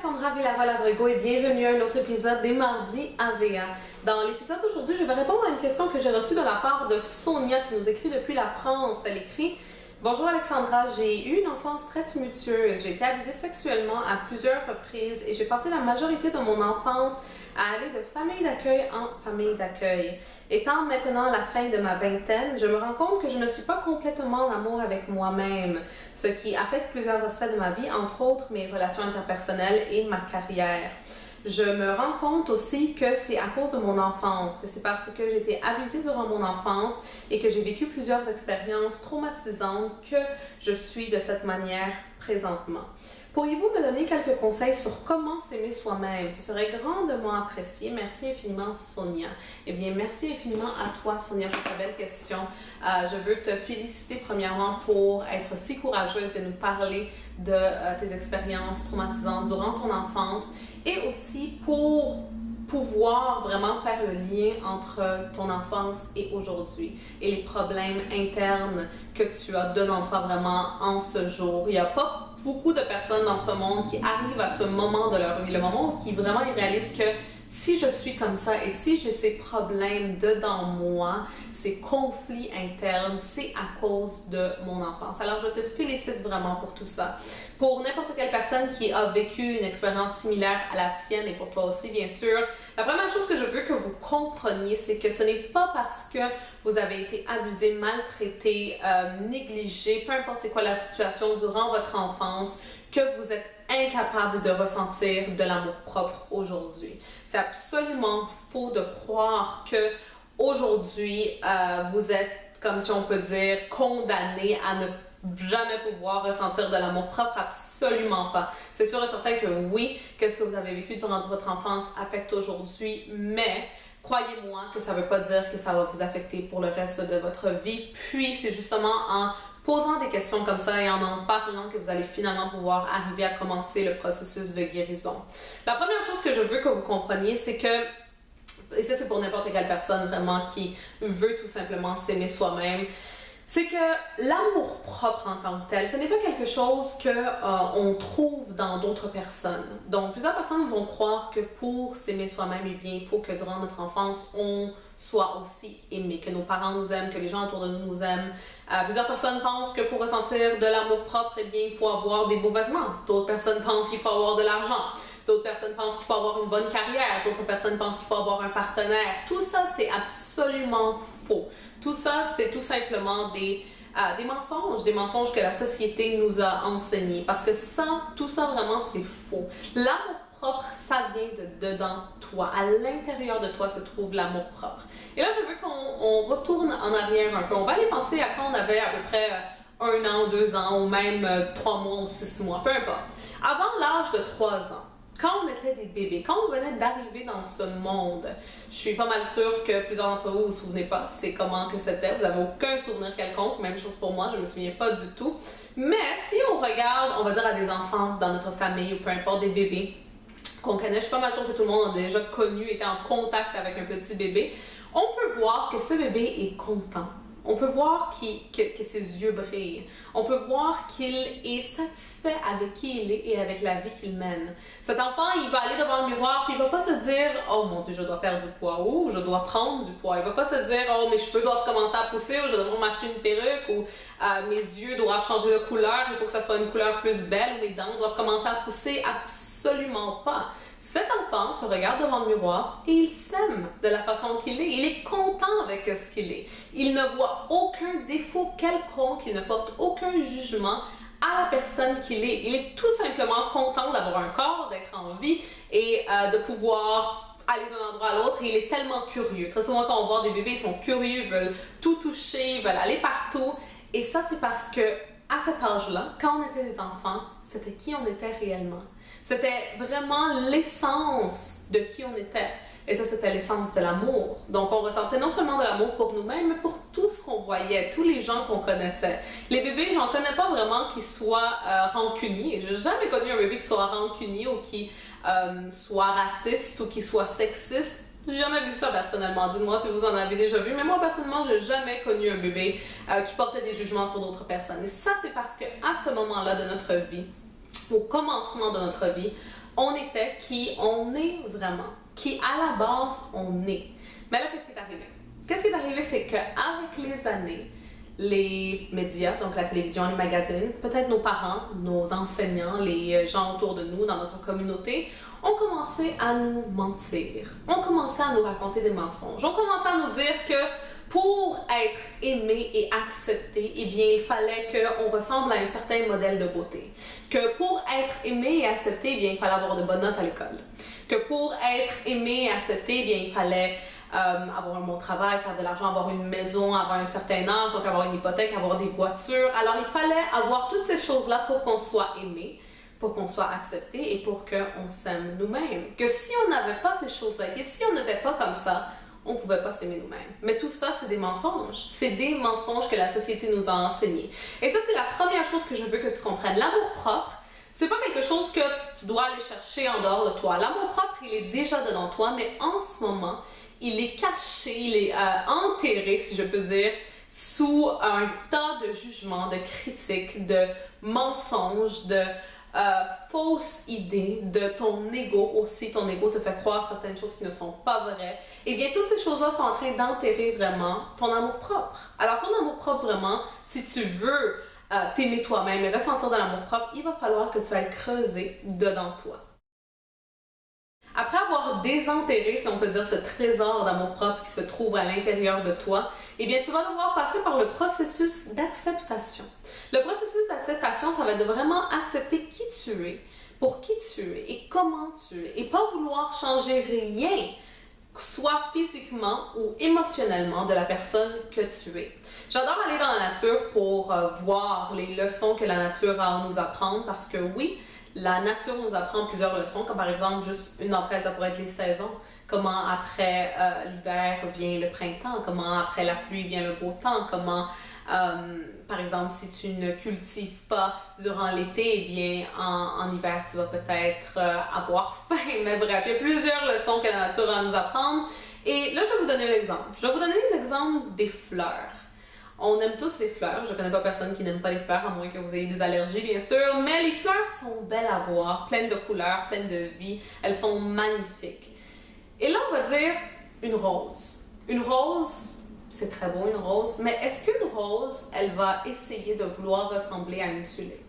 Alexandra Villarol-Abrego et bienvenue à un autre épisode des Mardis AVA. Dans l'épisode d'aujourd'hui, je vais répondre à une question que j'ai reçue de la part de Sonia qui nous écrit depuis la France. Elle écrit: Bonjour Alexandra, j'ai eu une enfance très tumultueuse. J'ai été abusée sexuellement à plusieurs reprises et j'ai passé la majorité de mon enfance à aller de famille d'accueil en famille d'accueil. Étant maintenant à la fin de ma vingtaine, je me rends compte que je ne suis pas complètement en amour avec moi-même, ce qui affecte plusieurs aspects de ma vie, entre autres mes relations interpersonnelles et ma carrière. Je me rends compte aussi que c'est à cause de mon enfance, que c'est parce que j'ai été abusée durant mon enfance et que j'ai vécu plusieurs expériences traumatisantes que je suis de cette manière présentement. Pourriez-vous me donner quelques conseils sur comment s'aimer soi-même? Ce serait grandement apprécié. Merci infiniment, Sonia. Eh bien, merci infiniment à toi, Sonia, pour ta belle question. Je veux te féliciter premièrement pour être si courageuse et nous parler de tes expériences traumatisantes durant ton enfance et aussi pour pouvoir vraiment faire le lien entre ton enfance et aujourd'hui et les problèmes internes que tu as devant toi vraiment en ce jour. Il n'y a pas beaucoup de personnes dans ce monde qui arrivent à ce moment de leur vie, le moment où ils vraiment ils réalisent que si je suis comme ça et si j'ai ces problèmes dedans moi, ces conflits internes, c'est à cause de mon enfance. Alors je te félicite vraiment pour tout ça. Pour n'importe quelle personne qui a vécu une expérience similaire à la tienne et pour toi aussi bien sûr, la première chose que je veux que vous compreniez, c'est que ce n'est pas parce que vous avez été abusé, maltraité, négligé, peu importe c'est quoi la situation durant votre enfance, que vous êtes incapable de ressentir de l'amour-propre aujourd'hui. C'est absolument faux de croire que aujourd'hui vous êtes, comme si on peut dire, condamné à ne jamais pouvoir ressentir de l'amour-propre, absolument pas. C'est sûr et certain que oui, qu'est-ce que vous avez vécu durant votre enfance affecte aujourd'hui, mais croyez-moi que ça ne veut pas dire que ça va vous affecter pour le reste de votre vie. Puis c'est justement en posant des questions comme ça et en parlant que vous allez finalement pouvoir arriver à commencer le processus de guérison. La première chose que je veux que vous compreniez, c'est que, et ça c'est pour n'importe quelle personne vraiment qui veut tout simplement s'aimer soi-même, c'est que l'amour propre en tant que tel, ce n'est pas quelque chose qu'on trouve dans d'autres personnes. Donc, plusieurs personnes vont croire que pour s'aimer soi-même, eh bien, il faut que durant notre enfance, on soit aussi aimé, que nos parents nous aiment, que les gens autour de nous aiment. Plusieurs personnes pensent que pour ressentir de l'amour propre, eh bien, il faut avoir des beaux vêtements. D'autres personnes pensent qu'il faut avoir de l'argent. D'autres personnes pensent qu'il faut avoir une bonne carrière. D'autres personnes pensent qu'il faut avoir un partenaire. Tout ça, c'est absolument faux. Tout ça, c'est tout simplement des mensonges que la société nous a enseignés. Parce que tout ça, vraiment, c'est faux. L'amour propre, ça vient de dedans toi. À l'intérieur de toi se trouve l'amour propre. Et là, je veux qu'on retourne en arrière un peu. On va aller penser à quand on avait à peu près 1 an, 2 ans, ou même 3 mois ou 6 mois, peu importe. Avant l'âge de 3 ans, quand on était des bébés, quand on venait d'arriver dans ce monde, je suis pas mal sûre que plusieurs d'entre vous ne vous souvenez pas c'est comment que c'était, vous n'avez aucun souvenir quelconque, même chose pour moi, je ne me souviens pas du tout. Mais si on regarde, on va dire à des enfants dans notre famille ou peu importe des bébés qu'on connaît, je suis pas mal sûre que tout le monde a déjà connu, été en contact avec un petit bébé, on peut voir que ce bébé est content. On peut voir que ses yeux brillent. On peut voir qu'il est satisfait avec qui il est et avec la vie qu'il mène. Cet enfant, il va aller devant le miroir puis il va pas se dire « Oh mon Dieu, je dois perdre du poids » ou « Je dois prendre du poids ». Il va pas se dire « Oh, mes cheveux doivent commencer à pousser » ou « Je devrais m'acheter une perruque » ou « Mes yeux doivent changer de couleur, il faut que ça soit une couleur plus belle » ou « Mes dents doivent commencer à pousser ». Absolument pas. Cet enfant se regarde devant le miroir et il s'aime de la façon qu'il est. Il est content avec ce qu'il est. Il ne voit aucun défaut quelconque, il ne porte aucun jugement à la personne qu'il est. Il est tout simplement content d'avoir un corps, d'être en vie et de pouvoir aller d'un endroit à l'autre. Et il est tellement curieux. Très souvent quand on voit des bébés, ils sont curieux, ils veulent tout toucher, ils veulent aller partout. Et ça, c'est parce que à cet âge-là, quand on était des enfants, c'était qui on était réellement. C'était vraiment l'essence de qui on était. Et ça, c'était l'essence de l'amour. Donc, on ressentait non seulement de l'amour pour nous-mêmes, mais pour tout ce qu'on voyait, tous les gens qu'on connaissait. Les bébés, j'en connais pas vraiment qui soient rancuniers. J'ai jamais connu un bébé qui soit rancunier ou qui soit raciste ou qui soit sexiste. J'ai jamais vu ça personnellement. Dites-moi si vous en avez déjà vu. Mais moi, personnellement, j'ai jamais connu un bébé qui portait des jugements sur d'autres personnes. Et ça, c'est parce qu'à ce moment-là de notre vie, au commencement de notre vie, on était qui on est vraiment, qui à la base on est. Mais là, qu'est-ce qui est arrivé? Qu'est-ce qui est arrivé, c'est qu'avec les années, les médias, donc la télévision, les magazines, peut-être nos parents, nos enseignants, les gens autour de nous, dans notre communauté, ont commencé à nous mentir. Ont commencé à nous raconter des mensonges. Ont commencé à nous dire que pour être aimé et accepté, eh bien, il fallait qu'on ressemble à un certain modèle de beauté. Que pour être aimé et accepté, eh bien, il fallait avoir de bonnes notes à l'école. Que pour être aimé et accepté, eh bien, il fallait avoir un bon travail, faire de l'argent, avoir une maison, avoir un certain âge, donc avoir une hypothèque, avoir des voitures. Alors, il fallait avoir toutes ces choses-là pour qu'on soit aimé, pour qu'on soit accepté et pour qu'on s'aime nous-mêmes. Que si on n'avait pas ces choses-là, que si on n'était pas comme ça, on ne pouvait pas s'aimer nous-mêmes. Mais tout ça, c'est des mensonges. C'est des mensonges que la société nous a enseignés. Et ça, c'est la première chose que je veux que tu comprennes. L'amour-propre, c'est pas quelque chose que tu dois aller chercher en dehors de toi. L'amour-propre, il est déjà dedans toi, mais en ce moment, il est caché, il est enterré, si je peux dire, sous un tas de jugements, de critiques, de mensonges, de fausses idées, de ton ego aussi. Ton ego te fait croire certaines choses qui ne sont pas vraies. Et bien, toutes ces choses-là sont en train d'enterrer vraiment ton amour-propre. Alors, ton amour-propre, vraiment, si tu veux t'aimer toi-même et ressentir de l'amour-propre, il va falloir que tu ailles creuser dedans toi. Après avoir désenterré, si on peut dire, ce trésor d'amour-propre qui se trouve à l'intérieur de toi, eh bien, tu vas devoir passer par le processus d'acceptation. Le processus d'acceptation, ça va être de vraiment accepter qui tu es, pour qui tu es et comment tu es, et pas vouloir changer rien, soit physiquement ou émotionnellement, de la personne que tu es. J'adore aller dans la nature pour voir les leçons que la nature a à nous apprendre, parce que oui, la nature nous apprend plusieurs leçons, comme par exemple, juste une d'entre elles, ça pourrait être les saisons. Comment après l'hiver vient le printemps, comment après la pluie vient le beau temps, comment, par exemple, si tu ne cultives pas durant l'été, eh bien, en hiver, tu vas peut-être avoir faim. Mais bref, il y a plusieurs leçons que la nature a à nous apprendre. Et là, je vais vous donner un exemple. Je vais vous donner l'exemple des fleurs. On aime tous les fleurs. Je ne connais pas personne qui n'aime pas les fleurs, à moins que vous ayez des allergies, bien sûr. Mais les fleurs sont belles à voir, pleines de couleurs, pleines de vie. Elles sont magnifiques. Et là, on va dire une rose. Une rose, c'est très beau, une rose. Mais est-ce qu'une rose, elle va essayer de vouloir ressembler à une tulipe?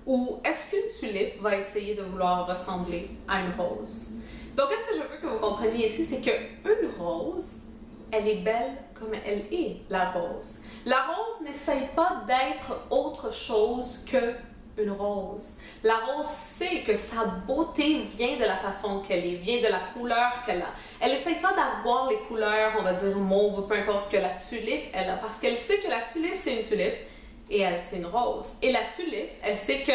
Ou est-ce qu'une tulipe va essayer de vouloir ressembler à une rose? Donc, qu'est-ce que je veux que vous compreniez ici, c'est qu'une rose, elle est belle comme elle est, la rose. La rose n'essaye pas d'être autre chose qu'une rose. La rose sait que sa beauté vient de la façon qu'elle est, vient de la couleur qu'elle a. Elle n'essaye pas d'avoir les couleurs, on va dire mauve, peu importe, que la tulipe elle a, parce qu'elle sait que la tulipe c'est une tulipe et elle c'est une rose. Et la tulipe, elle sait que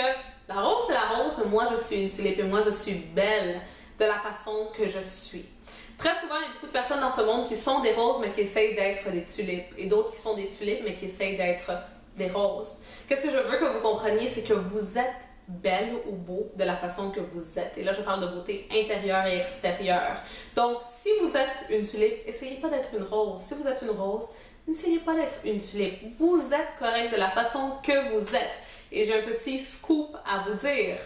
la rose c'est la rose, mais moi je suis une tulipe et moi je suis belle de la façon que je suis. Très souvent, il y a beaucoup de personnes dans ce monde qui sont des roses, mais qui essayent d'être des tulipes. Et d'autres qui sont des tulipes, mais qui essayent d'être des roses. Qu'est-ce que je veux que vous compreniez, c'est que vous êtes belle ou beau de la façon que vous êtes. Et là, je parle de beauté intérieure et extérieure. Donc, si vous êtes une tulipe, essayez pas d'être une rose. Si vous êtes une rose, n'essayez pas d'être une tulipe. Vous êtes correct de la façon que vous êtes. Et j'ai un petit scoop à vous dire.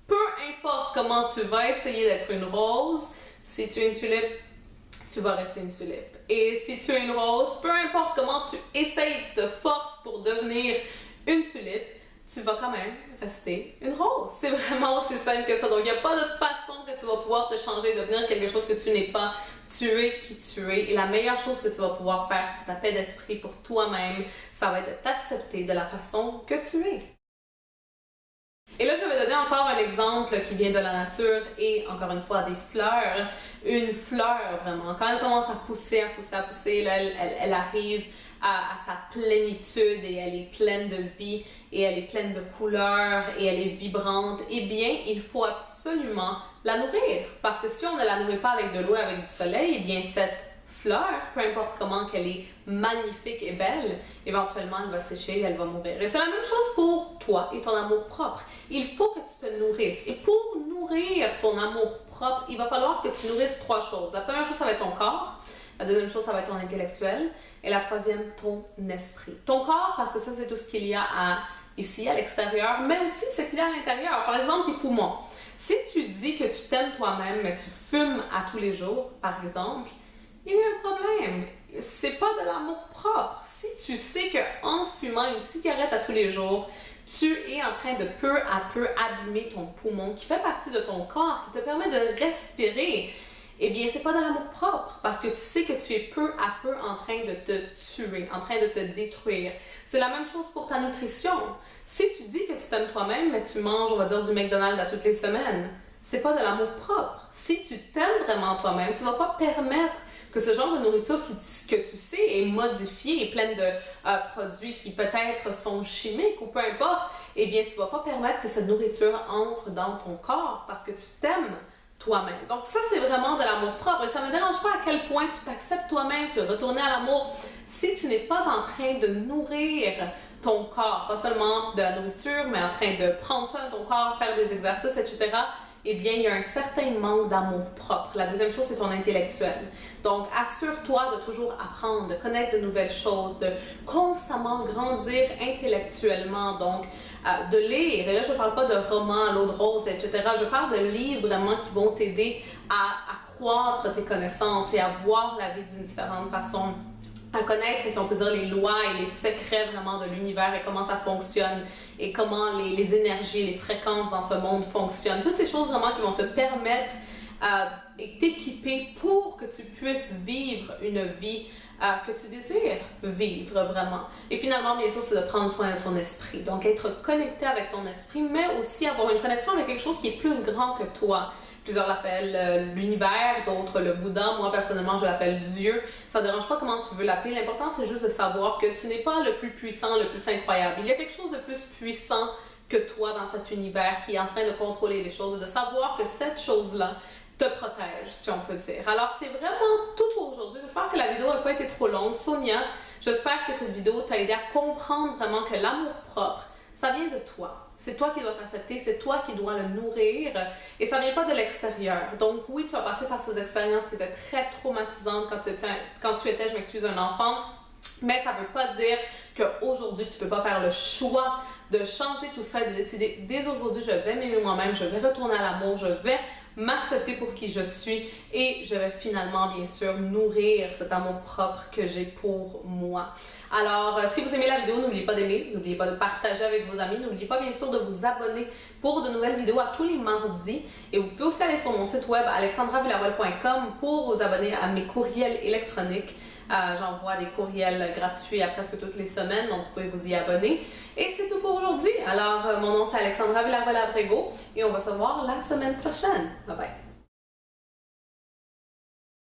Peu importe comment tu vas essayer d'être une rose, si tu es une tulipe, tu vas rester une tulipe. Et si tu es une rose, peu importe comment tu essayes, tu te forces pour devenir une tulipe, tu vas quand même rester une rose. C'est vraiment aussi simple que ça. Donc, il n'y a pas de façon que tu vas pouvoir te changer, devenir quelque chose que tu n'es pas. Tu es qui tu es. Et la meilleure chose que tu vas pouvoir faire pour ta paix d'esprit, pour toi-même, ça va être de t'accepter de la façon que tu es. Et là, je vais donner encore un exemple qui vient de la nature et encore une fois des fleurs. Une fleur, vraiment, quand elle commence à pousser, là, elle arrive à sa plénitude et elle est pleine de vie et elle est pleine de couleurs et elle est vibrante, eh bien, il faut absolument la nourrir. Parce que si on ne la nourrit pas avec de l'eau et avec du soleil, eh bien, cette fleur, peu importe comment qu'elle est magnifique et belle, éventuellement elle va sécher et elle va mourir. Et c'est la même chose pour toi et ton amour propre. Il faut que tu te nourrisses. Et pour nourrir ton amour propre, il va falloir que tu nourrisses trois choses. La première chose, ça va être ton corps. La deuxième chose, ça va être ton intellectuel. Et la troisième, ton esprit. Ton corps, parce que ça, c'est tout ce qu'il y a à ici à l'extérieur, mais aussi ce qu'il y a à l'intérieur. Par exemple, tes poumons. Si tu dis que tu t'aimes toi-même, mais tu fumes à tous les jours, par exemple, il y a un problème. C'est pas de l'amour propre. Si tu sais qu'en fumant une cigarette à tous les jours, tu es en train de peu à peu abîmer ton poumon, qui fait partie de ton corps, qui te permet de respirer, eh bien, c'est pas de l'amour propre, parce que tu sais que tu es peu à peu en train de te tuer, en train de te détruire. C'est la même chose pour ta nutrition. Si tu dis que tu t'aimes toi-même, mais tu manges, on va dire, du McDonald's à toutes les semaines, c'est pas de l'amour propre. Si tu t'aimes vraiment toi-même, tu vas pas permettre que ce genre de nourriture que tu sais est modifiée et pleine de produits qui peut-être sont chimiques ou peu importe, eh bien, tu vas pas permettre que cette nourriture entre dans ton corps parce que tu t'aimes toi-même. Donc ça, c'est vraiment de l'amour propre. Et ça ne me dérange pas à quel point tu t'acceptes toi-même, tu es retourné à l'amour. Si tu n'es pas en train de nourrir ton corps, pas seulement de la nourriture, mais en train de prendre soin de ton corps, faire des exercices, etc., eh bien, il y a un certain manque d'amour propre. La deuxième chose, c'est ton intellectuel. Donc, assure-toi de toujours apprendre, de connaître de nouvelles choses, de constamment grandir intellectuellement. Donc, de lire, et là, je ne parle pas de romans à l'eau de rose, etc. Je parle de livres vraiment qui vont t'aider à accroître tes connaissances et à voir la vie d'une différente façon, à connaître, si on peut dire, les lois et les secrets vraiment de l'univers et comment ça fonctionne et comment les énergies, les fréquences dans ce monde fonctionnent. Toutes ces choses vraiment qui vont te permettre et t'équiper pour que tu puisses vivre une vie que tu désires vivre vraiment. Et finalement, bien sûr, c'est de prendre soin de ton esprit. Donc, être connecté avec ton esprit, mais aussi avoir une connexion avec quelque chose qui est plus grand que toi. Plusieurs l'appellent l'univers, d'autres le Bouddha. Moi, personnellement, je l'appelle Dieu. Ça ne dérange pas comment tu veux l'appeler. L'important, c'est juste de savoir que tu n'es pas le plus puissant, le plus incroyable. Il y a quelque chose de plus puissant que toi dans cet univers qui est en train de contrôler les choses et de savoir que cette chose-là te protège, si on peut dire. Alors, c'est vraiment tout pour aujourd'hui. J'espère que la vidéo n'a pas été trop longue. Sonia, j'espère que cette vidéo t'a aidé à comprendre vraiment que l'amour propre, ça vient de toi. C'est toi qui dois t'accepter, c'est toi qui dois le nourrir et ça ne vient pas de l'extérieur. Donc oui, tu vas passer par ces expériences qui étaient très traumatisantes quand tu étais, je m'excuse, un enfant, mais ça ne veut pas dire qu'aujourd'hui, tu ne peux pas faire le choix de changer tout ça et de décider, dès aujourd'hui, je vais m'aimer moi-même, je vais retourner à l'amour, je vais m'accepter pour qui je suis et je vais finalement, bien sûr, nourrir cet amour propre que j'ai pour moi. Alors, si vous aimez la vidéo, n'oubliez pas d'aimer, n'oubliez pas de partager avec vos amis, n'oubliez pas, bien sûr, de vous abonner pour de nouvelles vidéos à tous les mardis. Et vous pouvez aussi aller sur mon site web alexandravillarol.com pour vous abonner à mes courriels électroniques. J'envoie des courriels gratuits à presque toutes les semaines, donc vous pouvez vous y abonner. Et c'est tout pour aujourd'hui. Alors, mon nom c'est Alexandra Villarol-Abrego et on va se voir la semaine prochaine. Bye bye!